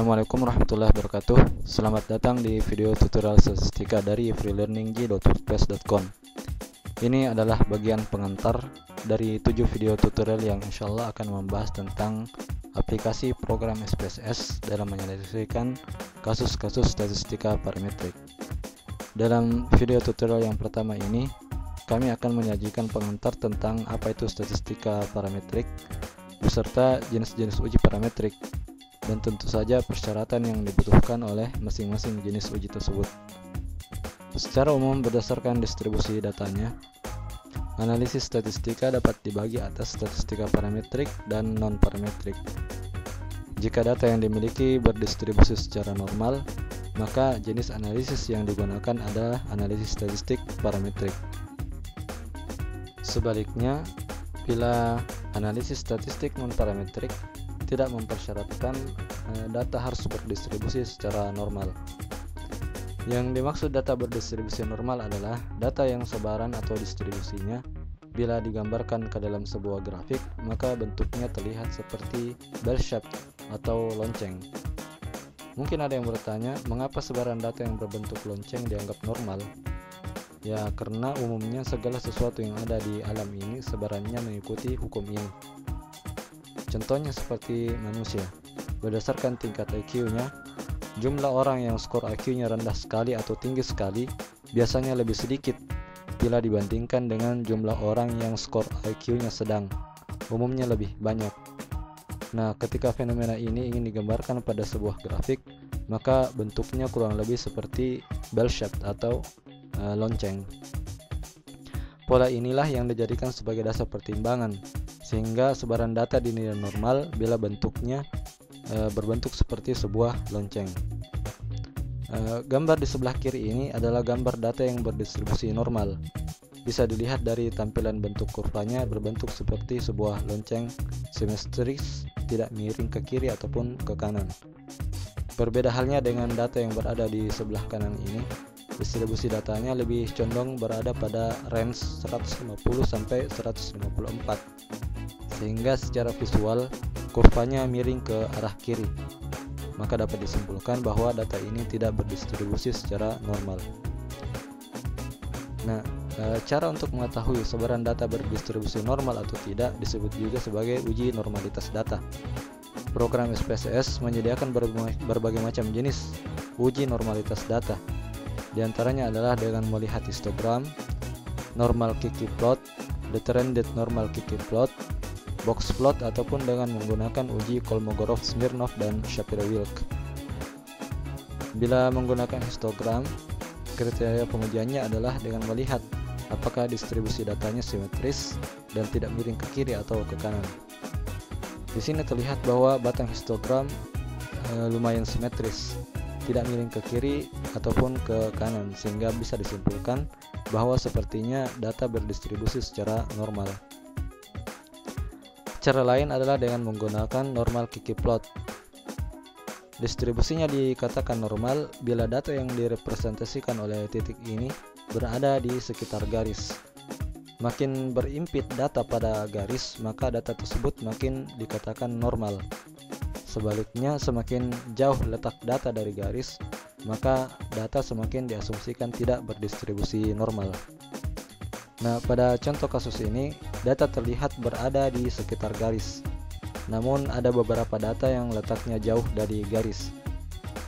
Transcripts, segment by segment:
Assalamualaikum warahmatullahi wabarakatuh. Selamat datang di video tutorial statistika dari freelearning.wordpress.com. Ini adalah bagian pengantar dari 7 video tutorial yang insyaallah akan membahas tentang aplikasi program SPSS dalam menyelesaikan kasus-kasus statistika parametrik. Dalam video tutorial yang pertama ini, kami akan menyajikan pengantar tentang apa itu statistika parametrik beserta jenis-jenis uji parametrik dan tentu saja persyaratan yang dibutuhkan oleh masing-masing jenis uji tersebut. Secara umum berdasarkan distribusi datanya, analisis statistika dapat dibagi atas statistika parametrik dan non-parametrik. Jika data yang dimiliki berdistribusi secara normal, maka jenis analisis yang digunakan adalah analisis statistik parametrik. Sebaliknya, bila analisis statistik non-parametrik tidak mempersyaratkan data harus berdistribusi secara normal. Yang dimaksud data berdistribusi normal adalah data yang sebaran atau distribusinya bila digambarkan ke dalam sebuah grafik, maka bentuknya terlihat seperti bell shape atau lonceng. Mungkin ada yang bertanya, mengapa sebaran data yang berbentuk lonceng dianggap normal? Ya, karena umumnya segala sesuatu yang ada di alam ini sebarannya mengikuti hukum ini. Contohnya seperti manusia, berdasarkan tingkat IQ-nya, jumlah orang yang skor IQ-nya rendah sekali atau tinggi sekali biasanya lebih sedikit bila dibandingkan dengan jumlah orang yang skor IQ-nya sedang, umumnya lebih banyak. Nah, ketika fenomena ini ingin digambarkan pada sebuah grafik, maka bentuknya kurang lebih seperti bell shape atau lonceng. Pola inilah yang dijadikan sebagai dasar pertimbangan, sehingga sebaran data dinilai normal bila bentuknya berbentuk seperti sebuah lonceng. Gambar di sebelah kiri ini adalah gambar data yang berdistribusi normal. Bisa dilihat dari tampilan bentuk kurvanya berbentuk seperti sebuah lonceng simetris, tidak miring ke kiri ataupun ke kanan. Berbeda halnya dengan data yang berada di sebelah kanan ini, distribusi datanya lebih condong berada pada range 150 sampai 154. Sehingga secara visual kurvanya miring ke arah kiri. Maka dapat disimpulkan bahwa data ini tidak berdistribusi secara normal. Nah, cara untuk mengetahui sebaran data berdistribusi normal atau tidak disebut juga sebagai uji normalitas data. Program SPSS menyediakan berbagai macam jenis uji normalitas data. Di antaranya adalah dengan melihat histogram, normal Kiki plot, determined normal Kiki plot, box plot, ataupun dengan menggunakan uji Kolmogorov, Smirnov, dan Shapiro-Wilk. Bila menggunakan histogram, kriteria pengujiannya adalah dengan melihat apakah distribusi datanya simetris dan tidak miring ke kiri atau ke kanan. Di sini terlihat bahwa batang histogram lumayan simetris, tidak miring ke kiri ataupun ke kanan, sehingga bisa disimpulkan bahwa sepertinya data berdistribusi secara normal. Cara lain adalah dengan menggunakan normal Kiki plot. Distribusinya dikatakan normal bila data yang direpresentasikan oleh titik ini berada di sekitar garis. Makin berimpit data pada garis, maka data tersebut makin dikatakan normal. Sebaliknya, semakin jauh letak data dari garis, maka data semakin diasumsikan tidak berdistribusi normal. Nah, pada contoh kasus ini, data terlihat berada di sekitar garis. Namun, ada beberapa data yang letaknya jauh dari garis,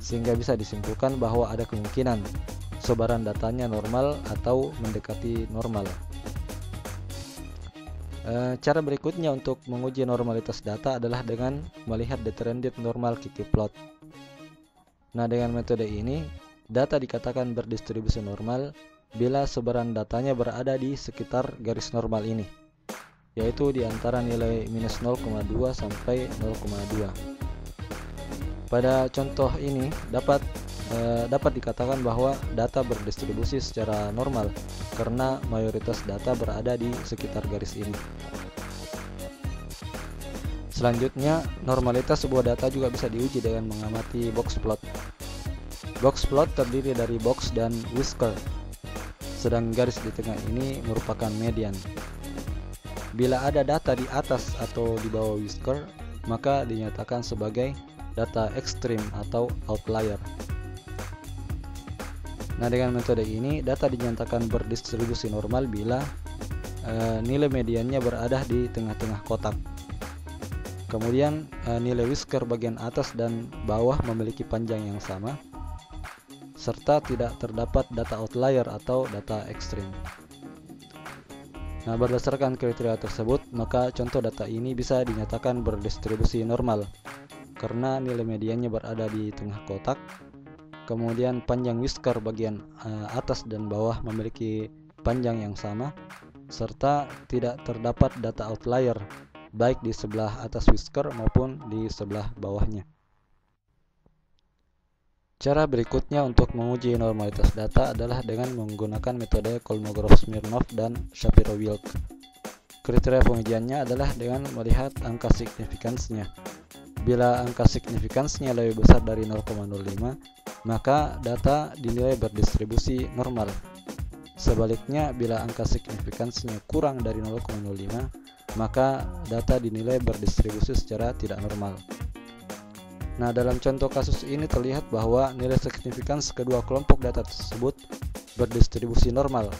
sehingga bisa disimpulkan bahwa ada kemungkinan sebaran datanya normal atau mendekati normal. Cara berikutnya untuk menguji normalitas data adalah dengan melihat determined normal Kiki plot. Nah, dengan metode ini, data dikatakan berdistribusi normal bila sebaran datanya berada di sekitar garis normal ini, yaitu di antara nilai minus 0,2 sampai 0,2. Pada contoh ini dapat dikatakan bahwa data berdistribusi secara normal karena mayoritas data berada di sekitar garis ini. Selanjutnya, normalitas sebuah data juga bisa diuji dengan mengamati box plot. Box plot terdiri dari box dan whisker, sedang garis di tengah ini merupakan median. Bila ada data di atas atau di bawah whisker, maka dinyatakan sebagai data ekstrim atau outlier. Nah, dengan metode ini data dinyatakan berdistribusi normal bila nilai mediannya berada di tengah-tengah kotak. Kemudian nilai whisker bagian atas dan bawah memiliki panjang yang sama, serta tidak terdapat data outlier atau data ekstrim. Nah, berdasarkan kriteria tersebut, maka contoh data ini bisa dinyatakan berdistribusi normal karena nilai mediannya berada di tengah kotak. Kemudian panjang whisker bagian atas dan bawah memiliki panjang yang sama, serta tidak terdapat data outlier baik di sebelah atas whisker maupun di sebelah bawahnya. Cara berikutnya untuk menguji normalitas data adalah dengan menggunakan metode Kolmogorov-Smirnov dan Shapiro-Wilk. Kriteria pengujiannya adalah dengan melihat angka signifikansnya. Bila angka signifikansnya lebih besar dari 0,05, maka data dinilai berdistribusi normal. Sebaliknya, bila angka signifikansnya kurang dari 0,05, maka data dinilai berdistribusi secara tidak normal. Nah, dalam contoh kasus ini terlihat bahwa nilai signifikans kedua kelompok data tersebut berdistribusi normal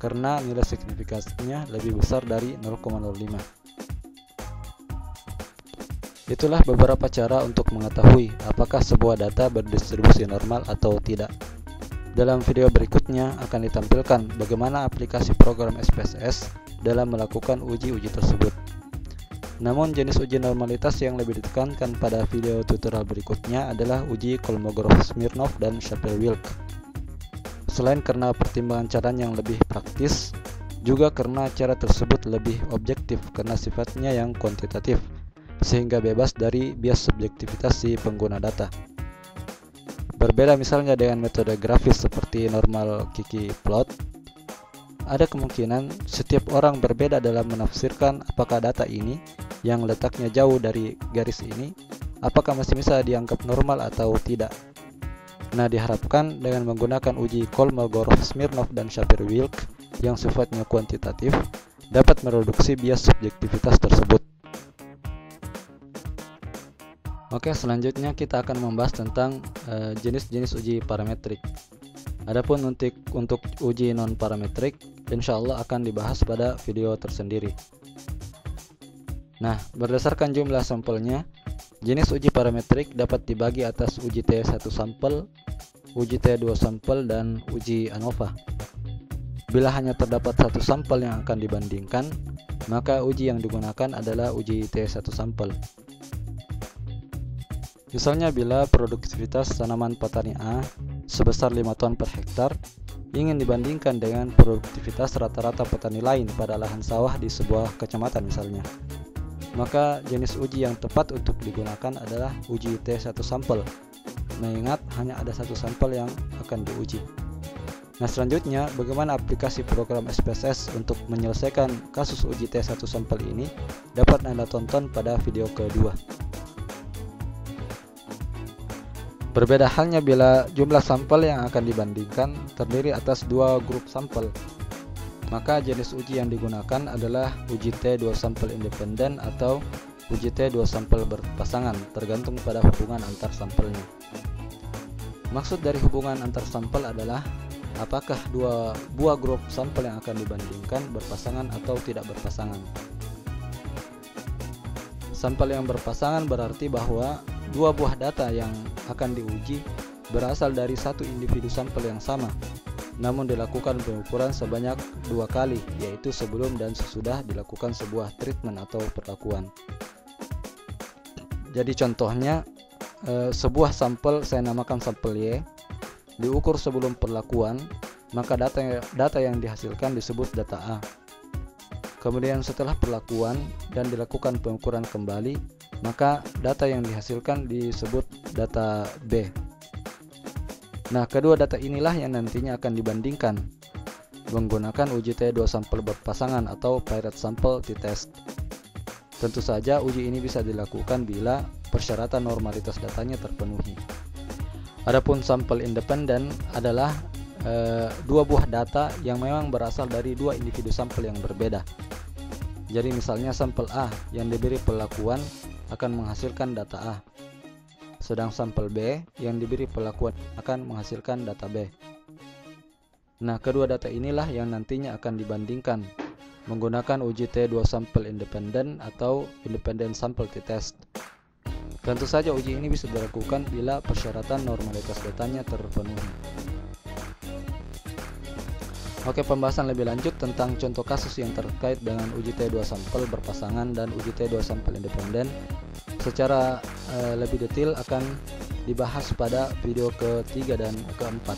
karena nilai signifikansinya lebih besar dari 0,05. Itulah beberapa cara untuk mengetahui apakah sebuah data berdistribusi normal atau tidak. Dalam video berikutnya akan ditampilkan bagaimana aplikasi program SPSS dalam melakukan uji-uji tersebut. Namun jenis uji normalitas yang lebih ditekankan pada video tutorial berikutnya adalah uji Kolmogorov-Smirnov dan Shapiro-Wilk. Selain karena pertimbangan cara yang lebih praktis, juga karena cara tersebut lebih objektif karena sifatnya yang kuantitatif, sehingga bebas dari bias subjektivitas si pengguna data. Berbeda misalnya dengan metode grafis seperti normal Kiki plot, ada kemungkinan setiap orang berbeda dalam menafsirkan apakah data ini yang letaknya jauh dari garis ini apakah masih bisa dianggap normal atau tidak. Nah, diharapkan dengan menggunakan uji Kolmogorov-Smirnov dan Shapiro-Wilk yang sifatnya kuantitatif dapat mereduksi bias subjektivitas tersebut. Oke, selanjutnya kita akan membahas tentang jenis-jenis uji parametrik. Adapun untuk uji non parametrik, insya Allah akan dibahas pada video tersendiri. Nah, berdasarkan jumlah sampelnya, jenis uji parametrik dapat dibagi atas uji T1 sampel, uji T2 sampel, dan uji ANOVA. Bila hanya terdapat satu sampel yang akan dibandingkan, maka uji yang digunakan adalah uji T1 sampel. Misalnya bila produktivitas tanaman petani A sebesar 5 ton per hektar ingin dibandingkan dengan produktivitas rata-rata petani lain pada lahan sawah di sebuah kecamatan misalnya, maka jenis uji yang tepat untuk digunakan adalah uji T1 sampel, mengingat hanya ada satu sampel yang akan diuji. Nah, selanjutnya bagaimana aplikasi program SPSS untuk menyelesaikan kasus uji T1 sampel ini dapat Anda tonton pada video kedua. Berbeda halnya bila jumlah sampel yang akan dibandingkan terdiri atas dua grup sampel, maka jenis uji yang digunakan adalah uji T2 sampel independen atau uji T2 sampel berpasangan, tergantung pada hubungan antar sampelnya. Maksud dari hubungan antar sampel adalah apakah dua buah grup sampel yang akan dibandingkan berpasangan atau tidak berpasangan. Sampel yang berpasangan berarti bahwa dua buah data yang akan diuji berasal dari satu individu sampel yang sama, namun dilakukan pengukuran sebanyak 2 kali, yaitu sebelum dan sesudah dilakukan sebuah treatment atau perlakuan. Jadi contohnya, sebuah sampel saya namakan sampel Y diukur sebelum perlakuan, maka data yang dihasilkan disebut data A. Kemudian setelah perlakuan dan dilakukan pengukuran kembali, maka data yang dihasilkan disebut data B. Nah, kedua data inilah yang nantinya akan dibandingkan menggunakan uji T2 sampel berpasangan atau paired sample t-test. Tentu saja uji ini bisa dilakukan bila persyaratan normalitas datanya terpenuhi. Adapun sampel independen adalah dua buah data yang memang berasal dari dua individu sampel yang berbeda. Jadi misalnya sampel A yang diberi perlakuan akan menghasilkan data A. sedang sampel B yang diberi perlakuan akan menghasilkan data B. Nah, kedua data inilah yang nantinya akan dibandingkan menggunakan uji T2 sampel independen atau independent sample t-test. Tentu saja uji ini bisa dilakukan bila persyaratan normalitas datanya terpenuhi. Oke, pembahasan lebih lanjut tentang contoh kasus yang terkait dengan uji T2 sampel berpasangan dan uji T2 sampel independen secara lebih detail akan dibahas pada video ketiga dan keempat.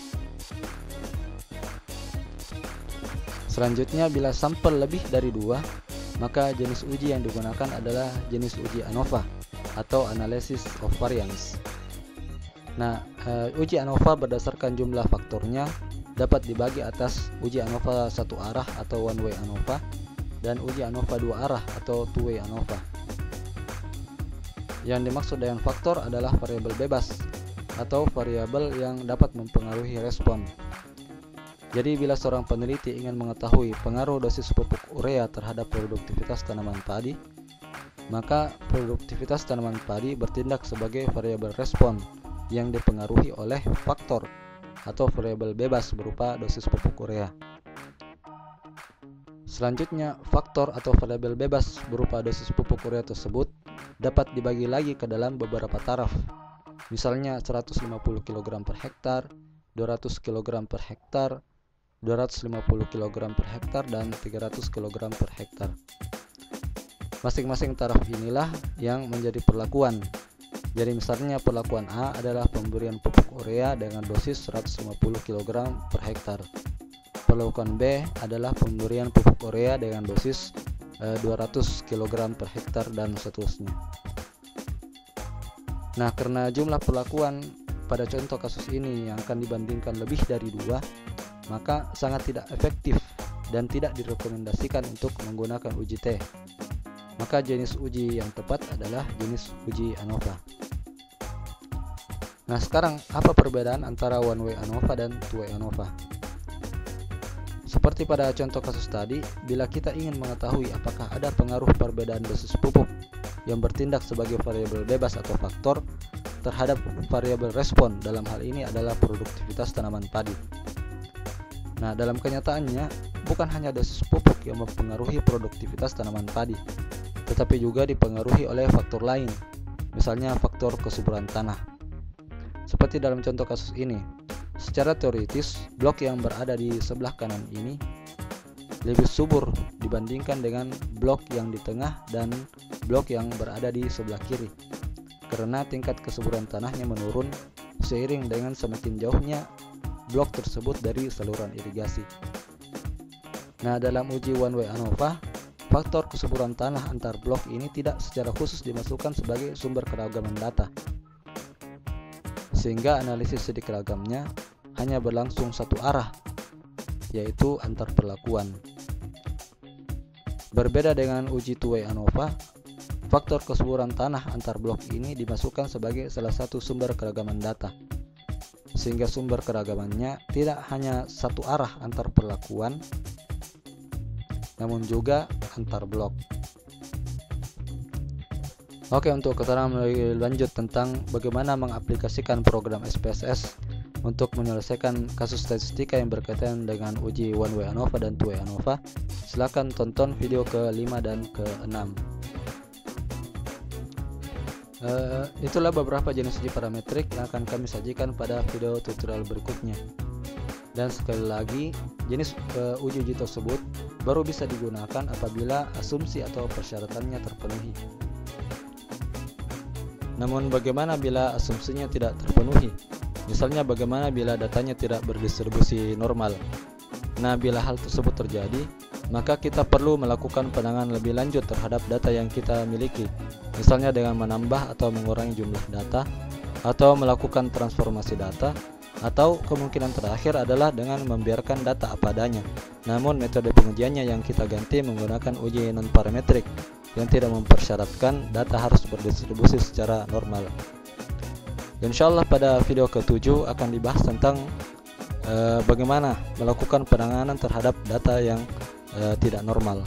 Selanjutnya, bila sampel lebih dari 2, maka jenis uji yang digunakan adalah jenis uji ANOVA atau Analysis of Variance. Nah, uji ANOVA berdasarkan jumlah faktornya dapat dibagi atas uji ANOVA satu arah atau one way ANOVA dan uji ANOVA dua arah atau two way ANOVA. Yang dimaksud dengan faktor adalah variabel bebas atau variabel yang dapat mempengaruhi respon. Jadi bila seorang peneliti ingin mengetahui pengaruh dosis pupuk urea terhadap produktivitas tanaman padi, maka produktivitas tanaman padi bertindak sebagai variabel respon yang dipengaruhi oleh faktor atau variabel bebas berupa dosis pupuk urea. Selanjutnya, faktor atau variabel bebas berupa dosis pupuk urea tersebut dapat dibagi lagi ke dalam beberapa taraf. Misalnya 150 kg per hektar, 200 kg per hektar, 250 kg per hektar, dan 300 kg per hektar. Masing-masing taraf inilah yang menjadi perlakuan. Jadi misalnya perlakuan A adalah pemberian pupuk urea dengan dosis 150 kg per hektar. Perlakuan B adalah pemberian pupuk urea dengan dosis 200 kg per hektar dan seterusnya. Nah, karena jumlah perlakuan pada contoh kasus ini yang akan dibandingkan lebih dari 2, maka sangat tidak efektif dan tidak direkomendasikan untuk menggunakan uji T. Maka jenis uji yang tepat adalah jenis uji ANOVA. Nah, sekarang apa perbedaan antara one way ANOVA dan two way ANOVA? Seperti pada contoh kasus tadi, bila kita ingin mengetahui apakah ada pengaruh perbedaan dosis pupuk yang bertindak sebagai variabel bebas atau faktor terhadap variabel respon, dalam hal ini adalah produktivitas tanaman padi. Nah, dalam kenyataannya bukan hanya dosis pupuk yang mempengaruhi produktivitas tanaman padi, tetapi juga dipengaruhi oleh faktor lain, misalnya faktor kesuburan tanah. Seperti dalam contoh kasus ini, secara teoritis blok yang berada di sebelah kanan ini lebih subur dibandingkan dengan blok yang di tengah dan blok yang berada di sebelah kiri, karena tingkat kesuburan tanahnya menurun seiring dengan semakin jauhnya blok tersebut dari saluran irigasi. Nah, dalam uji one way ANOVA, faktor kesuburan tanah antar blok ini tidak secara khusus dimasukkan sebagai sumber keragaman data, sehingga analisis studi keragamnya hanya berlangsung satu arah, yaitu antar perlakuan. Berbeda dengan uji two way ANOVA, faktor kesuburan tanah antar blok ini dimasukkan sebagai salah satu sumber keragaman data, sehingga sumber keragamannya tidak hanya satu arah antar perlakuan, namun juga antar blok. Oke, untuk keterangan lebih lanjut tentang bagaimana mengaplikasikan program SPSS untuk menyelesaikan kasus statistika yang berkaitan dengan uji one way ANOVA dan two way ANOVA, silakan tonton video ke-5 dan ke-6. Itulah beberapa jenis uji parametrik yang akan kami sajikan pada video tutorial berikutnya. Dan sekali lagi, jenis uji tersebut baru bisa digunakan apabila asumsi atau persyaratannya terpenuhi. Namun bagaimana bila asumsinya tidak terpenuhi? Misalnya bagaimana bila datanya tidak berdistribusi normal? Nah, bila hal tersebut terjadi, maka kita perlu melakukan penanganan lebih lanjut terhadap data yang kita miliki, misalnya dengan menambah atau mengurangi jumlah data, atau melakukan transformasi data, atau kemungkinan terakhir adalah dengan membiarkan data apa adanya. Namun metode pengujiannya yang kita ganti menggunakan uji non-parametrik yang tidak mempersyaratkan data harus berdistribusi secara normal. Insyaallah pada video ke-7 akan dibahas tentang bagaimana melakukan penanganan terhadap data yang tidak normal.